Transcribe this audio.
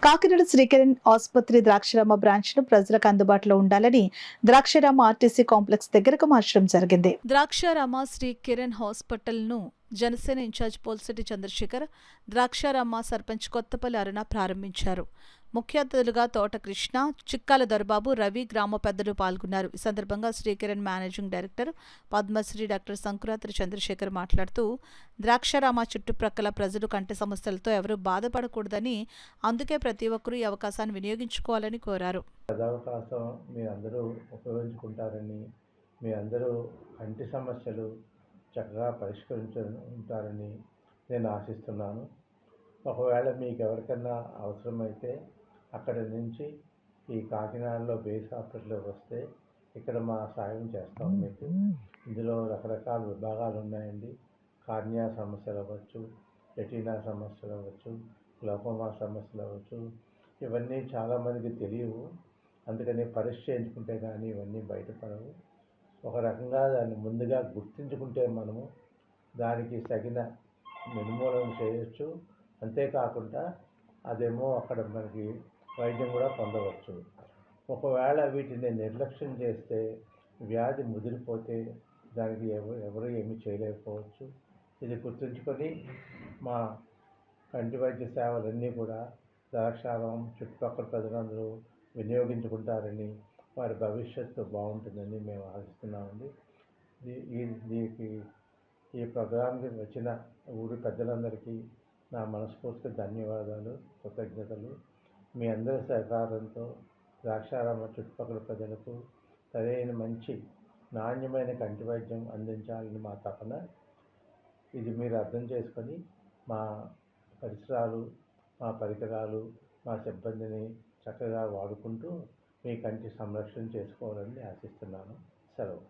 కాకినాడ శ్రీకిరణ్ ఆసుపత్రి ద్రాక్షారామ బ్రాంచ్ ను ప్రజలకు అందుబాటులో ఉండాలని ద్రాక్షారామ ఆర్టీసీ కాంప్లెక్స్ దగ్గరకు మార్చడం జరిగింది. ద్రాక్షారామ శ్రీ కిరణ్ హాస్పిటల్ ను జనసేన ఇన్ఛార్జ్ పోల్శెట్టి చంద్రశేఖర్, ద్రాక్షారామ సర్పంచ్ కొత్తపల్లి అరుణ ప్రారంభించారు. ముఖ్య అతిథులుగా తోట కృష్ణ, చిక్కాల దొరబాబు, రవి, గ్రామ పెద్దలు పాల్గొన్నారు. ఈ సందర్భంగా Srikiran managing director Padmashri doctor Sankurathri Chandrasekhar మాట్లాడుతూ, ద్రాక్షారామ చుట్టుప్రక్కల ప్రజలు కంటి సమస్యలతో ఎవరూ బాధపడకూడదని, అందుకే ప్రతి ఒక్కరూ ఈ అవకాశాన్ని వినియోగించుకోవాలని కోరారు. అవకాశం మీరందరూ ఉపయోగించుకుంటారని, మీ అందరూ కంటి సమస్యలు చక్కగా పరిష్కరించుకుంటారని నేను ఆశిస్తున్నాను. ఒకవేళ మీకు ఎవరికన్నా అవసరమైతే అక్కడి నుంచి ఈ కాకినాడలో బేస్ హాస్పిటల్కి వస్తే ఇక్కడ మా సాయం చేస్తాం మీకు. ఇందులో రకరకాల విభాగాలు ఉన్నాయండి. కార్నియా సమస్యలు అవ్వచ్చు, రెటీనా సమస్యలు అవ్వచ్చు, గ్లాకోమా సమస్యలు అవ్వచ్చు. ఇవన్నీ చాలామందికి తెలియవు. అందుకని పరీక్ష చేయించుకుంటే కానీ ఇవన్నీ బయటపడవు. ఒక రకంగా దాన్ని ముందుగా గుర్తించుకుంటే మనము దానికి తగిన నిర్మూలన చేయొచ్చు. అంతేకాకుండా అదేమో అక్కడ మనకి వైద్యం కూడా పొందవచ్చు. ఒకవేళ వీటిని నిర్లక్ష్యం చేస్తే వ్యాధి ముదిరిపోతే దానికి ఎవరు ఏమీ చేయలేకపోవచ్చు. ఇది గుర్తుంచుకొని మా కంటి వైద్య సేవలన్నీ కూడా ద్రాక్షారామం చుట్టుపక్కల ప్రజలందరూ వినియోగించుకుంటారని, వారి భవిష్యత్తు బాగుంటుందని మేము ఆశిస్తున్నామండి. దీనికి ఈ ప్రోగ్రాంకి వచ్చిన ఊరి పెద్దలందరికీ నా మనస్ఫూర్తిగా ధన్యవాదాలు, కృతజ్ఞతలు. మీ అందరి సహకారంతో ద్రాక్షారామ చుట్టుపక్కల ప్రజలకు సరైన మంచి నాణ్యమైన కంటి వైద్యం అందించాలని మా తపన. ఇది మీరు అర్థం చేసుకొని మా పరిసరాలు, మా పరికరాలు, మా సిబ్బందిని చక్కగా వాడుకుంటూ మీ కంటి సంరక్షణ చేసుకోవాలని ఆశిస్తున్నాను. సెలవు.